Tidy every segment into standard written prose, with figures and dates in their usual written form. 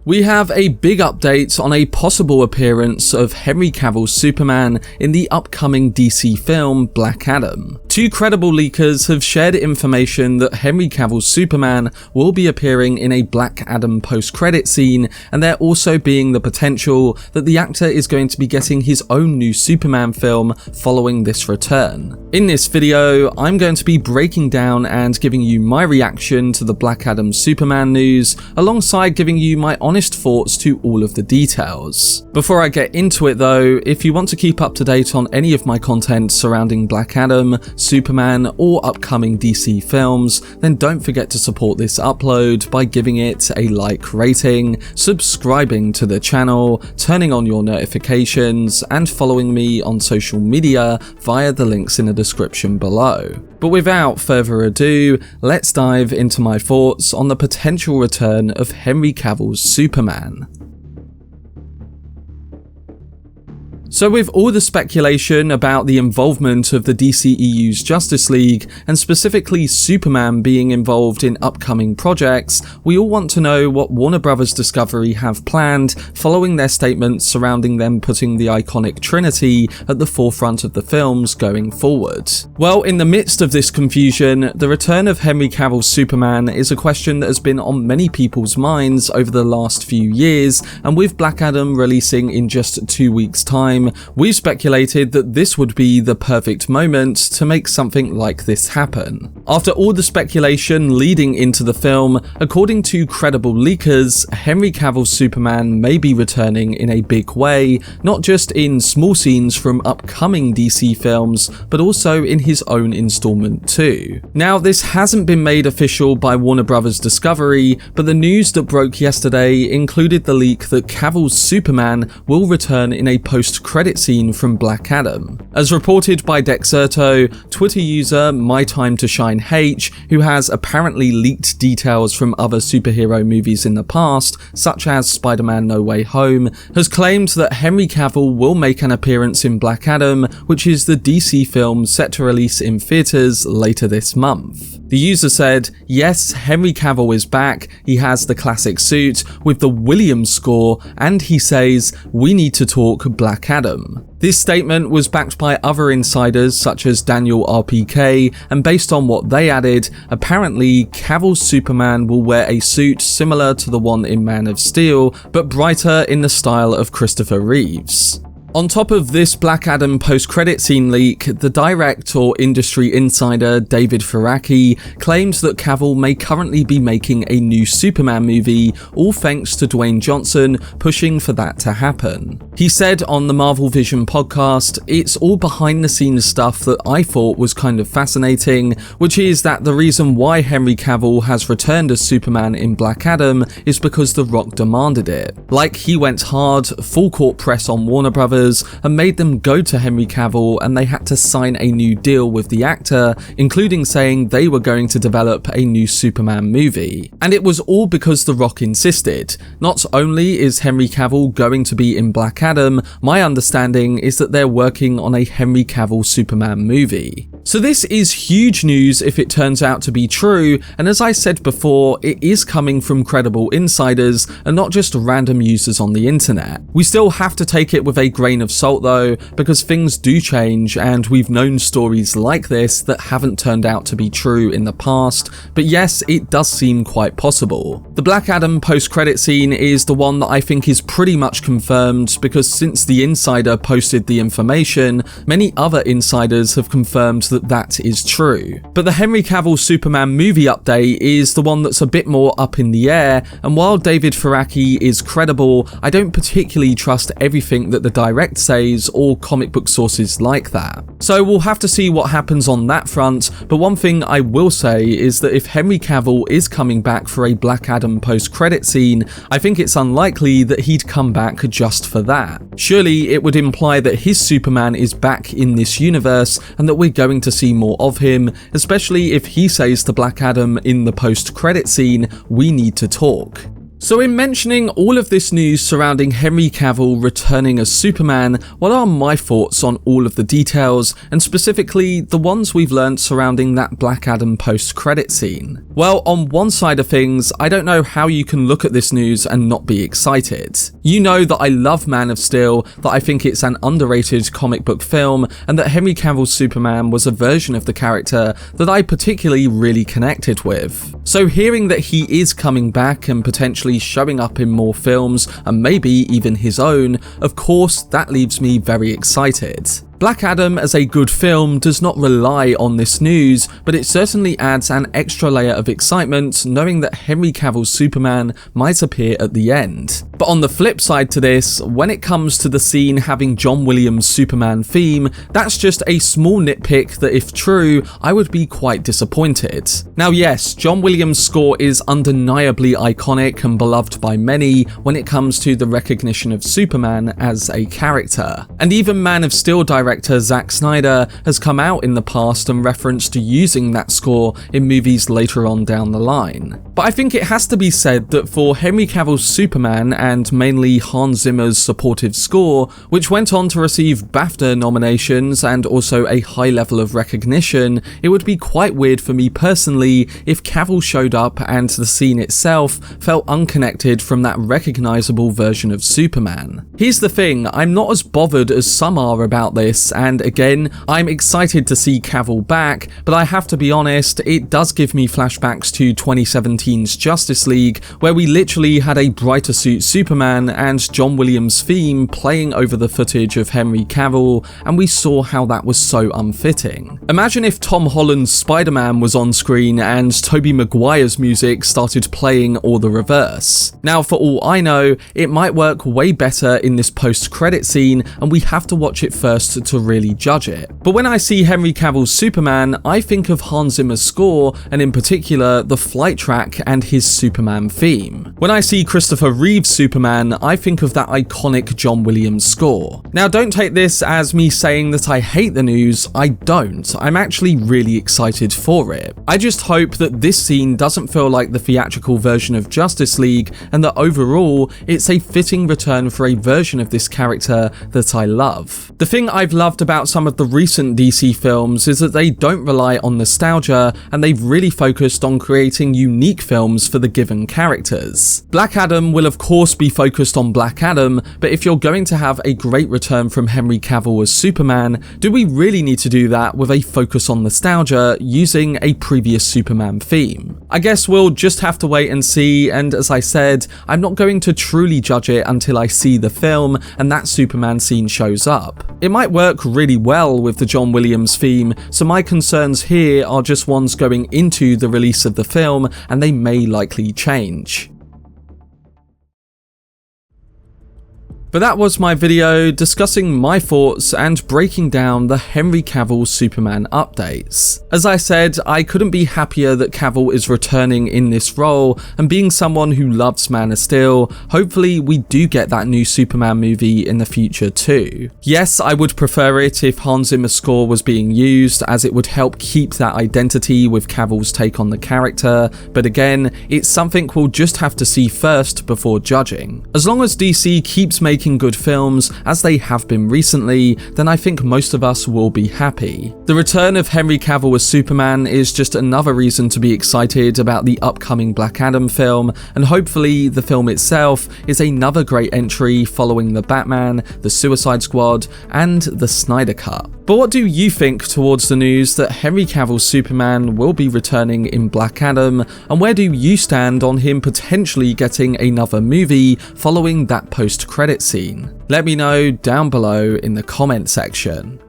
We have a big update on a possible appearance of Henry Cavill Superman in the upcoming DC film Black Adam. Two credible leakers have shared information that Henry Cavill Superman will be appearing in a Black Adam post-credit scene, and there also being the potential that the actor is going to be getting his own new Superman film following this return. In this video, I'm going to be breaking down and giving you my reaction to the Black Adam Superman news, alongside giving you my honest thoughts to all of the details. Before I get into it though, if you want to keep up to date on any of my content surrounding Black Adam, Superman, or upcoming DC films, then don't forget to support this upload by giving it a like rating, subscribing to the channel, turning on your notifications, and following me on social media via the links in the description below. But without further ado, let's dive into my thoughts on the potential return of Henry Cavill's Superman. So with all the speculation about the involvement of the DCEU's Justice League, and specifically Superman being involved in upcoming projects, we all want to know what Warner Bros. Discovery have planned following their statements surrounding them putting the iconic Trinity at the forefront of the films going forward. Well, in the midst of this confusion, the return of Henry Cavill's Superman is a question that has been on many people's minds over the last few years, and with Black Adam releasing in just 2 weeks' time, we've speculated that this would be the perfect moment to make something like this happen. After all the speculation leading into the film, according to credible leakers, Henry Cavill's Superman may be returning in a big way, not just in small scenes from upcoming DC films, but also in his own installment too. Now, this hasn't been made official by Warner Bros. Discovery, but the news that broke yesterday included the leak that Cavill's Superman will return in a post-credit scene from Black Adam. As reported by Dexerto, Twitter user MyTimeToShineH, who has apparently leaked details from other superhero movies in the past, such as Spider-Man No Way Home, has claimed that Henry Cavill will make an appearance in Black Adam, which is the DC film set to release in theaters later this month. The user said, "Yes, Henry Cavill is back, he has the classic suit with the Williams score, and he says, 'We need to talk Black Adam.'" This statement was backed by other insiders such as Daniel RPK, and based on what they added, apparently Cavill's Superman will wear a suit similar to the one in Man of Steel, but brighter in the style of Christopher Reeves. On top of this Black Adam post-credit scene leak, the direct or industry insider David Faraki claimed that Cavill may currently be making a new Superman movie, all thanks to Dwayne Johnson pushing for that to happen. He said on the Marvel Vision podcast, "It's all behind the scenes stuff that I thought was kind of fascinating, which is that the reason why Henry Cavill has returned as Superman in Black Adam is because The Rock demanded it. Like, he went hard, full court press on Warner Bros. And made them go to Henry Cavill, and they had to sign a new deal with the actor, including saying they were going to develop a new Superman movie. And it was all because The Rock insisted. Not only is Henry Cavill going to be in Black Adam, my understanding is that they're working on a Henry Cavill Superman movie. So this is huge news if it turns out to be true, and as I said before, it is coming from credible insiders and not just random users on the internet. We still have to take it with a grain of salt though, because things do change, and we've known stories like this that haven't turned out to be true in the past, but yes, it does seem quite possible. The Black Adam post-credit scene is the one that I think is pretty much confirmed, because since the insider posted the information, many other insiders have confirmed that is true. But the Henry Cavill Superman movie update is the one that's a bit more up in the air, and while David Faraki is credible, I don't particularly trust everything that the direct says or comic book sources like that. So we'll have to see what happens on that front, but one thing I will say is that if Henry Cavill is coming back for a Black Adam post-credit scene, I think it's unlikely that he'd come back just for that. Surely it would imply that his Superman is back in this universe and that we're going to see more of him, especially if he says to Black Adam in the post-credit scene, "We need to talk." So in mentioning all of this news surrounding Henry Cavill returning as Superman, what are my thoughts on all of the details, and specifically the ones we've learned surrounding that Black Adam post-credit scene? Well, on one side of things, I don't know how you can look at this news and not be excited. You know that I love Man of Steel, that I think it's an underrated comic book film, and that Henry Cavill's Superman was a version of the character that I particularly really connected with. So hearing that he is coming back and potentially showing up in more films, and maybe even his own, of course that leaves me very excited. Black Adam as a good film does not rely on this news, but it certainly adds an extra layer of excitement knowing that Henry Cavill's Superman might appear at the end. But on the flip side to this, when it comes to the scene having John Williams' Superman theme, that's just a small nitpick that, if true, I would be quite disappointed. Now yes, John Williams' score is undeniably iconic and beloved by many when it comes to the recognition of Superman as a character. And even Man of Steel director Zack Snyder has come out in the past and referenced using that score in movies later on down the line. But I think it has to be said that for Henry Cavill's Superman, and mainly Hans Zimmer's supportive score, which went on to receive BAFTA nominations and also a high level of recognition, it would be quite weird for me personally if Cavill showed up and the scene itself felt unconnected from that recognizable version of Superman. Here's the thing, I'm not as bothered as some are about this, and again, I'm excited to see Cavill back, but I have to be honest, it does give me flashbacks to 2017's Justice League, where we literally had a brighter suit Superman and John Williams' theme playing over the footage of Henry Cavill, and we saw how that was so unfitting. Imagine if Tom Holland's Spider-Man was on screen and Tobey Maguire's music started playing, or the reverse. Now for all I know, it might work way better in this post-credit scene, and we have to watch it first to really judge it. But when I see Henry Cavill's Superman, I think of Hans Zimmer's score, and in particular the flight track and his Superman theme. When I see Christopher Reeve's Superman, I think of that iconic John Williams score. Now don't take this as me saying that I hate the news, I don't. I'm actually really excited for it. I just hope that this scene doesn't feel like the theatrical version of Justice League, and that overall it's a fitting return for a version of this character that I love. The thing I've loved about some of the recent DC films is that they don't rely on nostalgia, and they've really focused on creating unique films for the given characters. Black Adam will of course be focused on Black Adam, but if you're going to have a great return from Henry Cavill as Superman, do we really need to do that with a focus on nostalgia using a previous Superman theme? I guess we'll just have to wait and see, and as I said, I'm not going to truly judge it until I see the film and that Superman scene shows up. It might work really well with the John Williams theme, so my concerns here are just ones going into the release of the film, and they may likely change. But that was my video discussing my thoughts and breaking down the Henry Cavill Superman updates. As I said, I couldn't be happier that Cavill is returning in this role, and being someone who loves Man of Steel, hopefully we do get that new Superman movie in the future too. Yes, I would prefer it if Hans Zimmer's score was being used, as it would help keep that identity with Cavill's take on the character, but again, it's something we'll just have to see first before judging. As long as DC keeps making good films, as they have been recently, then I think most of us will be happy. The return of Henry Cavill as Superman is just another reason to be excited about the upcoming Black Adam film, and hopefully the film itself is another great entry following the Batman, the Suicide Squad, and the Snyder Cut. But what do you think towards the news that Henry Cavill's Superman will be returning in Black Adam, and where do you stand on him potentially getting another movie following that post-credit scene? Let me know down below in the comment section.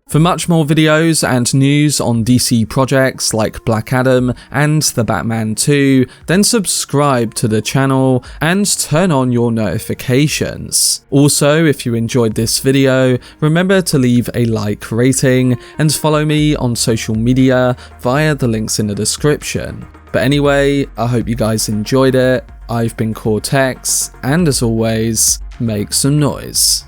For much more videos and news on DC projects like Black Adam and The Batman 2, then subscribe to the channel and turn on your notifications. Also, if you enjoyed this video, remember to leave a like rating and follow me on social media via the links in the description. But anyway, I hope you guys enjoyed it. I've been Cortex, and as always, make some noise.